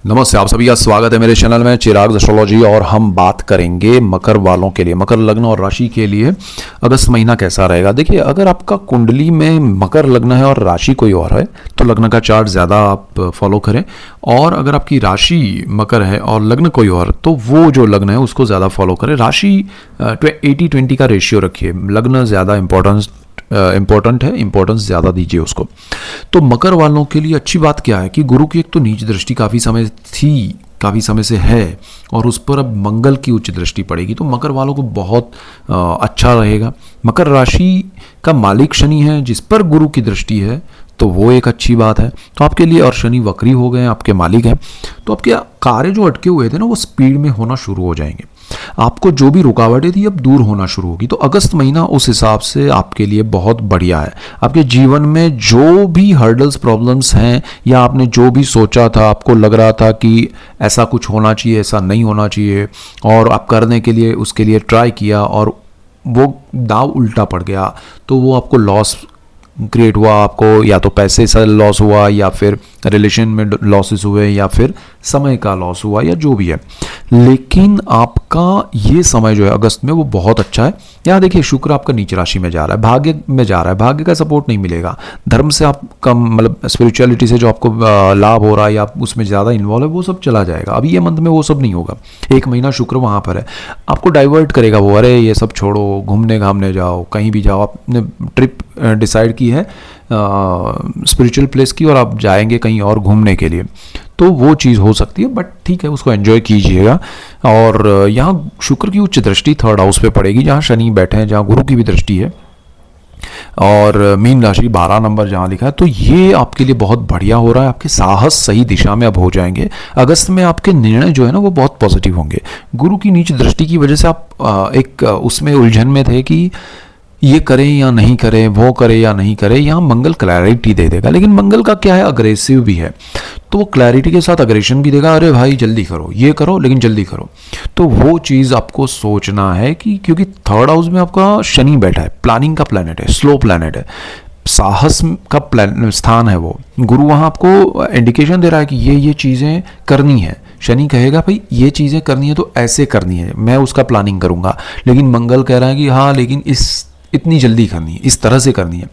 नमस्ते, आप सभी का स्वागत है मेरे चैनल में चिराग एस्ट्रोलॉजी। और हम बात करेंगे मकर वालों के लिए, मकर लग्न और राशि के लिए अगस्त महीना कैसा रहेगा। देखिए, अगर आपका कुंडली में मकर लग्न है और राशि कोई और है तो लग्न का चार्ट ज़्यादा आप फॉलो करें, और अगर आपकी राशि मकर है और लग्न कोई और तो वो जो लग्न है उसको ज़्यादा फॉलो करें। राशि 80-20 का रेशियो रखिए, लग्न ज़्यादा इंपॉर्टेंट है, इंपॉर्टेंस ज़्यादा दीजिए उसको। तो मकर वालों के लिए अच्छी बात क्या है कि गुरु की एक तो नीच दृष्टि काफ़ी समय से है, और उस पर अब मंगल की उच्च दृष्टि पड़ेगी, तो मकर वालों को बहुत अच्छा रहेगा। मकर राशि का मालिक शनि है जिस पर गुरु की दृष्टि है, तो वो एक अच्छी बात है। तो आपके लिए, और शनि वक्री हो गए हैं, आपके मालिक हैं, तो आपके कार्य जो अटके हुए थे ना वो स्पीड में होना शुरू हो जाएंगे। आपको जो भी रुकावटें थी अब दूर होना शुरू होगी। तो अगस्त महीना उस हिसाब से आपके लिए बहुत बढ़िया है। आपके जीवन में जो भी हर्डल्स, प्रॉब्लम्स हैं, या आपने जो भी सोचा था, आपको लग रहा था कि ऐसा कुछ होना चाहिए, ऐसा नहीं होना चाहिए, और आप करने के लिए उसके लिए ट्राई किया और वो दाव उल्टा पड़ गया, तो वो आपको लॉस क्रिएट हुआ। आपको या तो पैसे से लॉस हुआ, या फिर रिलेशन में लॉसेस हुए, या फिर समय का लॉस हुआ, या जो भी है। लेकिन आपका ये समय जो है अगस्त में वो बहुत अच्छा है। यहाँ देखिए, शुक्र आपका नीच राशि में जा रहा है, भाग्य में जा रहा है। भाग्य का सपोर्ट नहीं मिलेगा, धर्म से आपका मतलब स्पिरिचुअलिटी से जो आपको लाभ हो रहा है या आप उसमें ज़्यादा इन्वॉल्व है वो सब चला जाएगा। अभी ये मंथ में वो सब नहीं होगा। एक महीना शुक्र वहाँ पर है, आपको डाइवर्ट करेगा वो, अरे ये सब छोड़ो, घूमने घामने जाओ, कहीं भी जाओ। आपने ट्रिप डिसाइड की है स्पिरिचुअल प्लेस की, और आप जाएंगे कहीं और घूमने के लिए, तो वो चीज़ हो सकती है, बट ठीक है, उसको एंजॉय कीजिएगा। और यहाँ शुक्र की उच्च दृष्टि 3rd हाउस पे पड़ेगी, जहाँ शनि बैठे हैं, जहाँ गुरु की भी दृष्टि है, और मीन राशि 12 नंबर जहाँ लिखा है, तो ये आपके लिए बहुत बढ़िया हो रहा है। आपके साहस सही दिशा में अब हो जाएंगे। अगस्त में आपके निर्णय जो है ना वो बहुत पॉजिटिव होंगे। गुरु की नीच दृष्टि की वजह से आप एक उसमें उलझन में थे कि ये करें या नहीं करें, वो करें या नहीं करें। यहाँ मंगल क्लैरिटी दे देगा, लेकिन मंगल का क्या है, अग्रेसिव भी है, तो वो क्लैरिटी के साथ अग्रेशन भी देगा। अरे भाई जल्दी करो, ये करो, लेकिन जल्दी करो। तो वो चीज़ आपको सोचना है कि क्योंकि 3rd हाउस में आपका शनि बैठा है, प्लानिंग का प्लैनेट है, स्लो प्लैनेट है, साहस का स्थान है वो। गुरु वहाँ आपको इंडिकेशन दे रहा है कि ये चीज़ें करनी है। शनि कहेगा भाई ये चीज़ें करनी है तो ऐसे करनी है, मैं उसका प्लानिंग करूँगा। लेकिन मंगल कह रहा है कि हाँ, लेकिन इतनी जल्दी करनी है, इस तरह से करनी है,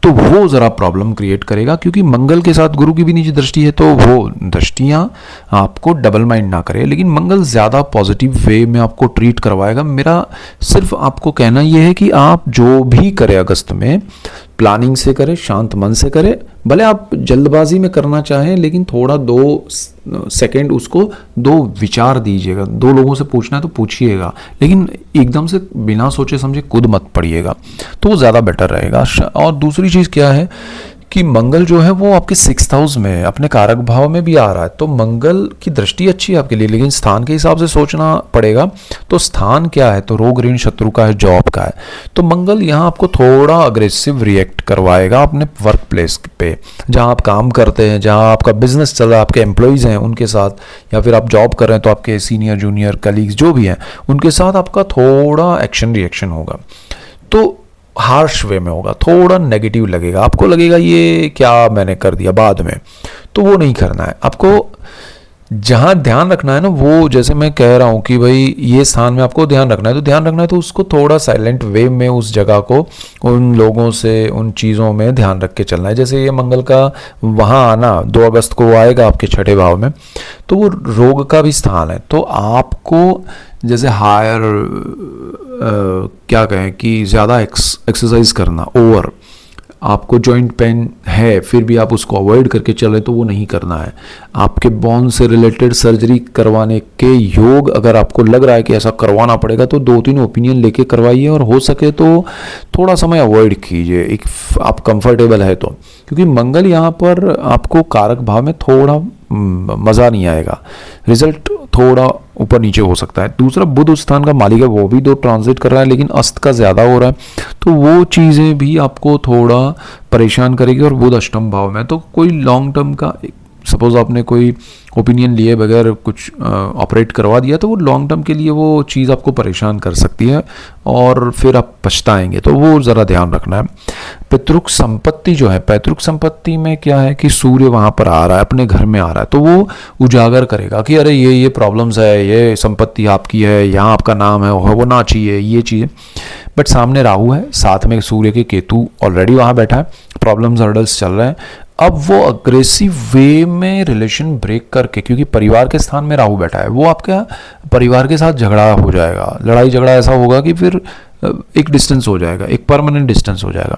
तो वो ज़रा प्रॉब्लम क्रिएट करेगा। क्योंकि मंगल के साथ गुरु की भी नीचे दृष्टि है, तो वो दृष्टियाँ आपको डबल माइंड ना करे। लेकिन मंगल ज़्यादा पॉजिटिव वे में आपको ट्रीट करवाएगा। मेरा सिर्फ आपको कहना ये है कि आप जो भी करें अगस्त में, प्लानिंग से करें, शांत मन से करें। भले आप जल्दबाजी में करना चाहें, लेकिन थोड़ा 2 सेकेंड उसको 2 विचार दीजिएगा। 2 लोगों से पूछना है तो पूछिएगा, लेकिन एकदम से बिना सोचे समझे कूद मत पड़िएगा, तो वो ज़्यादा बेटर रहेगा। और दूसरी चीज़ क्या है कि मंगल जो है वो आपके 6th हाउस में है, अपने कारक भाव में भी आ रहा है, तो मंगल की दृष्टि अच्छी है आपके लिए, लेकिन स्थान के हिसाब से सोचना पड़ेगा। तो स्थान क्या है, तो रोग ऋण शत्रु का है, जॉब का है। तो मंगल यहाँ आपको थोड़ा अग्रेसिव रिएक्ट करवाएगा अपने वर्क प्लेस पे, जहाँ आप काम करते हैं, जहाँ आपका बिजनेस चल रहा है, आपके एम्प्लॉयज़ हैं उनके साथ, या फिर आप जॉब कर रहे हैं तो आपके सीनियर जूनियर कलीग्स जो भी हैं उनके साथ आपका थोड़ा एक्शन रिएक्शन होगा। तो हार्श वे में होगा, थोड़ा नेगेटिव लगेगा, आपको लगेगा ये क्या मैंने कर दिया बाद में, तो वो नहीं करना है। आपको जहाँ ध्यान रखना है ना, वो जैसे मैं कह रहा हूँ कि भाई ये स्थान में आपको ध्यान रखना है, तो ध्यान रखना है तो उसको थोड़ा साइलेंट वे में उस जगह को, उन लोगों से, उन चीज़ों में ध्यान रख के चलना है। जैसे ये मंगल का वहाँ आना 2 अगस्त को आएगा आपके 6ठे भाव में, तो वो रोग का भी स्थान है। तो आपको जैसे हायर क्या कहें कि ज़्यादा एक्सरसाइज करना, ओवर, आपको जॉइंट पेन है फिर भी आप उसको अवॉइड करके चले, तो वो नहीं करना है। आपके बोन से रिलेटेड सर्जरी करवाने के योग अगर आपको लग रहा है कि ऐसा करवाना पड़ेगा, तो 2-3 ओपिनियन लेके करवाइए, और हो सके तो थोड़ा समय अवॉइड कीजिए, एक आप कंफर्टेबल है तो। क्योंकि मंगल यहाँ पर आपको कारक भाव में थोड़ा मज़ा नहीं आएगा, रिजल्ट थोड़ा ऊपर नीचे हो सकता है। दूसरा, बुध उस स्थान का मालिक है, वो भी 2 ट्रांजिट कर रहा है, लेकिन अस्त का ज़्यादा हो रहा है, तो वो चीज़ें भी आपको थोड़ा परेशान करेगी। और बुध अष्टम भाव में, तो कोई लॉन्ग टर्म का सपोज़ आपने कोई ओपिनियन लिए बगैर कुछ ऑपरेट करवा दिया तो वो लॉन्ग टर्म के लिए वो चीज़ आपको परेशान कर सकती है और फिर आप पछताएंगे, तो वो ज़रा ध्यान रखना है। पैतृक संपत्ति जो है, पैतृक संपत्ति में क्या है कि सूर्य वहाँ पर आ रहा है, अपने घर में आ रहा है, तो वो उजागर करेगा कि अरे ये प्रॉब्लम्स है, ये संपत्ति आपकी है, यहाँ आपका नाम है, वो होना चाहिए, ये चीज़ें। बट सामने राहु है, साथ में सूर्य के केतु ऑलरेडी वहाँ बैठा है, प्रॉब्लम्स हर्डल्स चल रहे हैं। अब वो अग्रेसिव वे में रिलेशन ब्रेक करके, क्योंकि परिवार के स्थान में राहु बैठा है, वो आपका परिवार के साथ झगड़ा हो जाएगा, लड़ाई झगड़ा ऐसा होगा कि फिर एक डिस्टेंस हो जाएगा, एक परमानेंट डिस्टेंस हो जाएगा।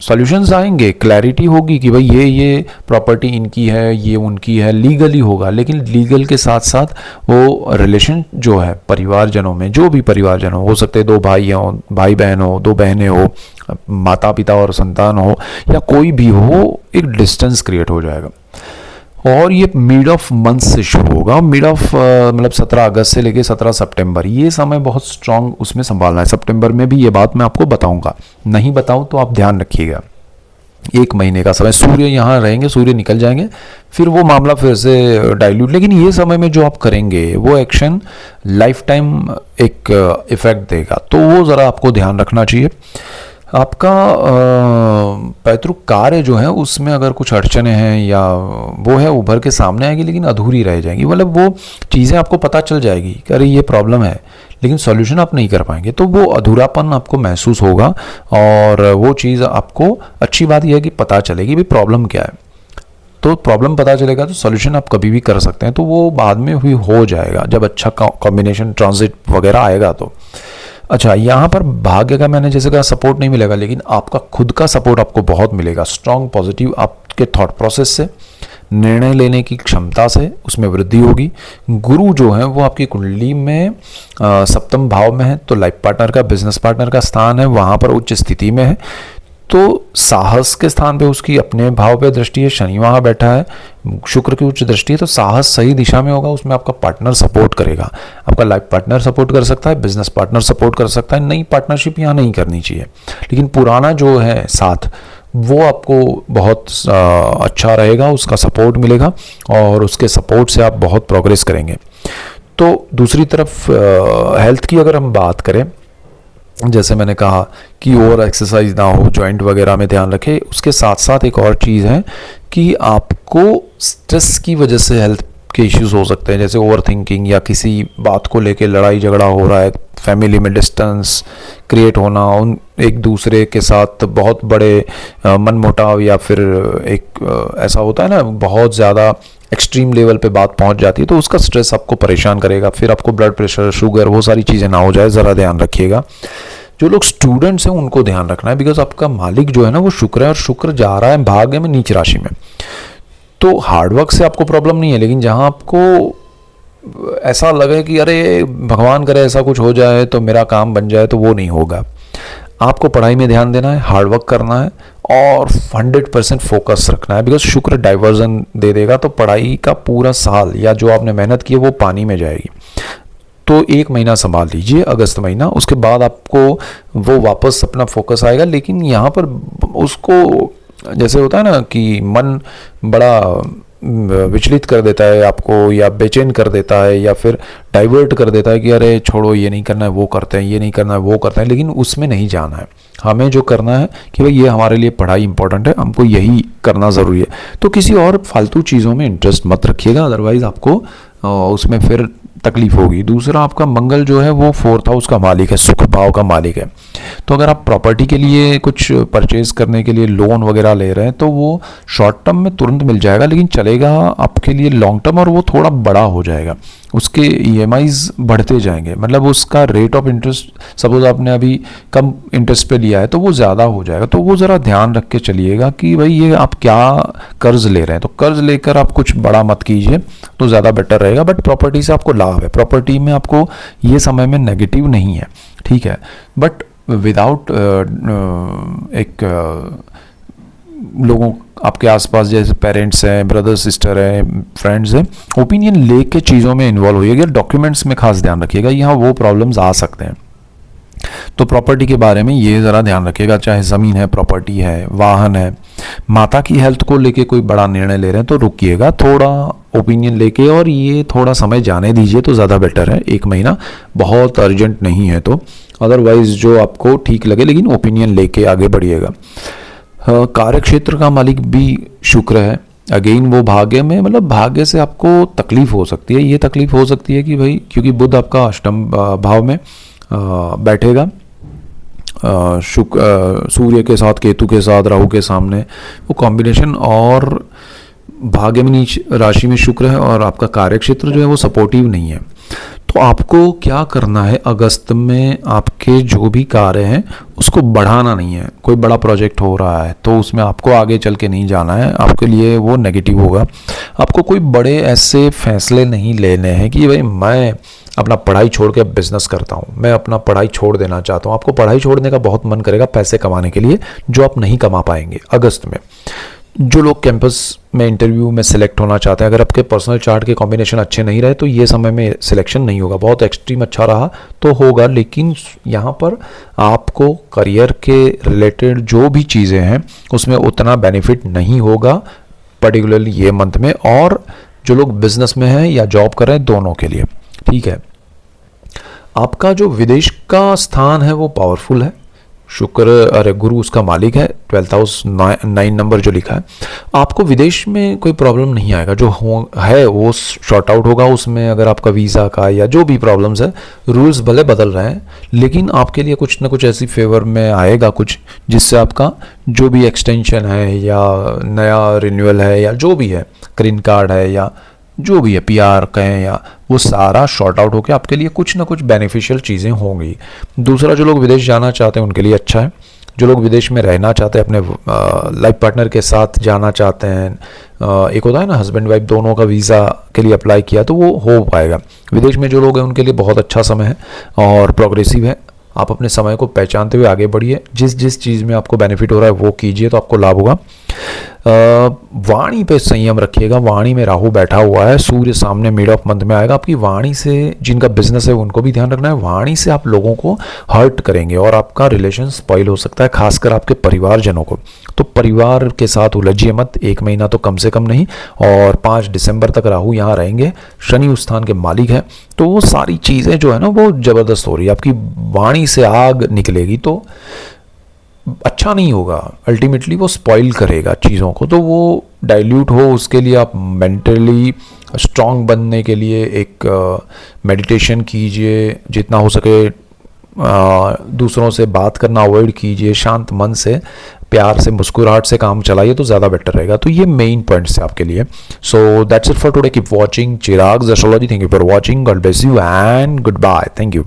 सॉल्यूशंस आएंगे, क्लैरिटी होगी कि भाई ये प्रॉपर्टी इनकी है, ये उनकी है, लीगली होगा, लेकिन लीगल के साथ साथ वो रिलेशन जो है परिवारजनों में, जो भी परिवारजन हो सकते हैं, 2 भाई हों, भाई बहन हो, 2 बहनें हो, माता पिता और संतान हो, या कोई भी हो, एक डिस्टेंस क्रिएट हो जाएगा। और ये मिड ऑफ मंथ से शुरू होगा, मिड ऑफ मतलब 17 अगस्त से लेके 17 सितंबर, ये समय बहुत स्ट्रांग उसमें संभालना है। सितंबर में भी ये बात मैं आपको बताऊंगा, नहीं बताऊं तो आप ध्यान रखिएगा। 1 महीने का समय सूर्य यहाँ रहेंगे, सूर्य निकल जाएंगे, फिर वो मामला फिर से डाइल्यूट। लेकिन ये समय में जो आप करेंगे वो एक्शन लाइफ टाइम एक इफेक्ट देगा, तो वो ज़रा आपको ध्यान रखना चाहिए। आपका पैतृक कार्य जो है उसमें अगर कुछ अड़चने हैं या वो है उभर के सामने आएगी, लेकिन अधूरी रह जाएगी, मतलब वो चीज़ें आपको पता चल जाएगी कि अरे ये प्रॉब्लम है, लेकिन सॉल्यूशन आप नहीं कर पाएंगे, तो वो अधूरापन आपको महसूस होगा। और वो चीज़ आपको, अच्छी बात यह है कि पता चलेगी भी प्रॉब्लम क्या है, तो प्रॉब्लम पता चलेगा तो सॉल्यूशन आप कभी भी कर सकते हैं, तो वो बाद में भी हो जाएगा जब अच्छा कॉम्बिनेशन ट्रांजिट वगैरह आएगा तो। अच्छा, यहाँ पर भाग्य का मैंने जैसे कहा सपोर्ट नहीं मिलेगा, लेकिन आपका खुद का सपोर्ट आपको बहुत मिलेगा, स्ट्रॉन्ग पॉजिटिव आपके थॉट प्रोसेस से, निर्णय लेने की क्षमता से उसमें वृद्धि होगी। गुरु जो है वो आपकी कुंडली में 7वें भाव में है, तो लाइफ पार्टनर का, बिजनेस पार्टनर का स्थान है, वहाँ पर उच्च स्थिति में है, तो साहस के स्थान पे उसकी अपने भाव पे दृष्टि है, शनि वहाँ बैठा है, शुक्र की उच्च दृष्टि है, तो साहस सही दिशा में होगा, उसमें आपका पार्टनर सपोर्ट करेगा, आपका लाइफ पार्टनर सपोर्ट कर सकता है, बिजनेस पार्टनर सपोर्ट कर सकता है। नई पार्टनरशिप यहाँ नहीं करनी चाहिए, लेकिन पुराना जो है साथ वो आपको बहुत अच्छा रहेगा, उसका सपोर्ट मिलेगा और उसके सपोर्ट से आप बहुत प्रोग्रेस करेंगे। तो दूसरी तरफ हेल्थ की अगर हम बात करें, जैसे मैंने कहा कि ओवर एक्सरसाइज ना हो, जॉइंट वगैरह में ध्यान रखें। उसके साथ साथ एक और चीज़ है कि आपको स्ट्रेस की वजह से हेल्थ के इश्यूज हो सकते हैं, जैसे ओवर थिंकिंग या किसी बात को लेके लड़ाई झगड़ा हो रहा है, फैमिली में डिस्टेंस क्रिएट होना, उन एक दूसरे के साथ बहुत बड़े मनमुटाव, या फिर एक ऐसा होता है ना बहुत ज़्यादा एक्सट्रीम लेवल पे बात पहुंच जाती है, तो उसका स्ट्रेस आपको परेशान करेगा, फिर आपको ब्लड प्रेशर, शुगर, वो सारी चीज़ें ना हो जाए, ज़रा ध्यान रखिएगा। जो लोग स्टूडेंट्स हैं उनको ध्यान रखना है, बिकॉज आपका मालिक जो है ना वो शुक्र है, और शुक्र जा रहा है भाग्य में नीच राशि में, तो हार्डवर्क से आपको प्रॉब्लम नहीं है, लेकिन जहाँ आपको ऐसा लगे कि अरे भगवान करे ऐसा कुछ हो जाए तो मेरा काम बन जाए, तो वो नहीं होगा। आपको पढ़ाई में ध्यान देना है, हार्डवर्क करना है और 100% फोकस रखना है, बिकॉज शुक्र डाइवर्जन दे देगा, तो पढ़ाई का पूरा साल या जो आपने मेहनत की है वो पानी में जाएगी। तो 1 महीना संभाल लीजिए, अगस्त महीना, उसके बाद आपको वो वापस अपना फोकस आएगा। लेकिन यहाँ पर उसको जैसे होता है ना कि मन बड़ा विचलित कर देता है आपको, या बेचैन कर देता है, या फिर डाइवर्ट कर देता है कि अरे छोड़ो ये नहीं करना है वो करते हैं, ये नहीं करना है वो करते हैं, लेकिन उसमें नहीं जाना है। हमें जो करना है कि भाई ये हमारे लिए पढ़ाई इंपॉर्टेंट है, हमको यही करना ज़रूरी है, तो किसी और फालतू चीज़ों में इंटरेस्ट मत रखिएगा, अदरवाइज आपको उसमें फिर तकलीफ होगी। दूसरा, आपका मंगल जो है वो 4th हाउस का मालिक है, सुख भाव का मालिक है, तो अगर आप प्रॉपर्टी के लिए कुछ परचेज करने के लिए लोन वगैरह ले रहे हैं तो वो शॉर्ट टर्म में तुरंत मिल जाएगा, लेकिन चलेगा आपके लिए लॉन्ग टर्म, और वो थोड़ा बड़ा हो जाएगा, उसके EMIs बढ़ते जाएंगे, मतलब उसका रेट ऑफ इंटरेस्ट, सपोज आपने अभी कम इंटरेस्ट पे लिया है तो वो ज़्यादा हो जाएगा, तो वो ज़रा ध्यान रख के चलिएगा कि भाई ये आप क्या कर्ज ले रहे हैं, तो कर्ज लेकर आप कुछ बड़ा मत कीजिए तो ज़्यादा बेटर रहेगा। बट प्रॉपर्टी से आपको लाभ है, प्रॉपर्टी में आपको ये समय में नेगेटिव नहीं है, ठीक है, बट विदाउट एक लोगों आपके आसपास जैसे पेरेंट्स हैं, ब्रदर सिस्टर हैं, फ्रेंड्स हैं, ओपिनियन लेके चीज़ों में इन्वॉल्व होइएगा, डॉक्यूमेंट्स में खास ध्यान रखिएगा, यहाँ वो प्रॉब्लम्स आ सकते हैं। तो प्रॉपर्टी के बारे में ये ज़रा ध्यान रखिएगा, चाहे ज़मीन है, प्रॉपर्टी है, वाहन है। माता की हेल्थ को लेके कोई बड़ा निर्णय ले रहे हैं तो रुकिएगा, थोड़ा ओपिनियन लेके, और ये थोड़ा समय जाने दीजिए तो ज़्यादा बेटर है। 1 महीना बहुत अर्जेंट नहीं है, तो अदरवाइज जो आपको ठीक लगे, लेकिन ओपिनियन लेके आगे बढ़िएगा। कार्य क्षेत्र का मालिक भी शुक्र है। अगेन वो भाग्य में, मतलब भाग्य से आपको तकलीफ हो सकती है। ये तकलीफ हो सकती है कि भाई, क्योंकि बुध आपका अष्टम भाव में बैठेगा, सूर्य के साथ, केतु के साथ, राहु के सामने, वो कॉम्बिनेशन, और भाग्य में नीच राशि में शुक्र है, और आपका कार्यक्षेत्र जो है वो सपोर्टिव नहीं है। तो आपको क्या करना है, अगस्त में आपके जो भी कार्य हैं उसको बढ़ाना नहीं है। कोई बड़ा प्रोजेक्ट हो रहा है तो उसमें आपको आगे चल के नहीं जाना है, आपके लिए वो नेगेटिव होगा। आपको कोई बड़े ऐसे फैसले नहीं लेने हैं कि भाई मैं अपना पढ़ाई छोड़ के बिजनेस करता हूँ, मैं अपना पढ़ाई छोड़ देना चाहता हूँ। आपको पढ़ाई छोड़ने का बहुत मन करेगा पैसे कमाने के लिए, जो आप नहीं कमा पाएंगे अगस्त में। जो लोग कैंपस में इंटरव्यू में सिलेक्ट होना चाहते हैं, अगर आपके पर्सनल चार्ट के कॉम्बिनेशन अच्छे नहीं रहे तो ये समय में सिलेक्शन नहीं होगा। बहुत एक्सट्रीम अच्छा रहा तो होगा, लेकिन यहाँ पर आपको करियर के रिलेटेड जो भी चीज़ें हैं उसमें उतना बेनिफिट नहीं होगा, पर्टिकुलरली ये मंथ में, और जो लोग बिजनेस में हैं या जॉब कर रहे हैं दोनों के लिए। ठीक है, आपका जो विदेश का स्थान है वो पावरफुल है। शुक्र, अरे गुरु उसका मालिक है, 12th हाउस 9 नंबर जो लिखा है। आपको विदेश में कोई प्रॉब्लम नहीं आएगा, जो है वो शॉर्ट आउट होगा। उसमें अगर आपका वीज़ा का या जो भी प्रॉब्लम्स है, रूल्स भले बदल रहे हैं, लेकिन आपके लिए कुछ ना कुछ ऐसी फेवर में आएगा कुछ, जिससे आपका जो भी एक्सटेंशन है या नया रिन्यूअल है या जो भी है, ग्रीन कार्ड है या जो भी है, PR कहें, या वो सारा शॉर्ट आउट होकर आपके लिए कुछ ना कुछ बेनिफिशियल चीज़ें होंगी। दूसरा, जो लोग विदेश जाना चाहते हैं उनके लिए अच्छा है। जो लोग विदेश में रहना चाहते हैं, अपने लाइफ पार्टनर के साथ जाना चाहते हैं, एक होता है ना हस्बैंड वाइफ दोनों का वीज़ा के लिए अप्लाई किया, तो वो हो पाएगा। विदेश में जो लोग हैं उनके लिए बहुत अच्छा समय है और प्रोग्रेसिव है। आप अपने समय को पहचानते हुए आगे बढ़िए, जिस जिस चीज़ में आपको बेनिफिट हो रहा है वो कीजिए तो आपको लाभ होगा। वाणी पे संयम रखिएगा। वाणी में राहु बैठा हुआ है, सूर्य सामने मिड ऑफ मंथ में आएगा। आपकी वाणी से, जिनका बिजनेस है उनको भी ध्यान रखना है, वाणी से आप लोगों को हर्ट करेंगे और आपका रिलेशन स्पॉइल हो सकता है, खासकर आपके परिवारजनों को। तो परिवार के साथ उलझिए मत, 1 महीना तो कम से कम नहीं, और 5 दिसंबर तक राहु यहाँ रहेंगे। शनि उस स्थान के मालिक है, तो वो सारी चीज़ें जो है ना वो ज़बरदस्त हो रही है। आपकी वाणी से आग निकलेगी तो अच्छा नहीं होगा, अल्टीमेटली वो स्पॉइल करेगा चीज़ों को। तो वो डाइल्यूट हो, उसके लिए आप मेंटली स्ट्रांग बनने के लिए एक मेडिटेशन कीजिए, जितना हो सके दूसरों से बात करना अवॉइड कीजिए, शांत मन से, प्यार से, मुस्कुराहट से काम चलाइए तो ज़्यादा बेटर रहेगा। तो ये मेन पॉइंट्स है आपके लिए। So that's it for today. Keep watching Chirag's astrology. Thank you for watching. God bless you and goodbye. Thank you.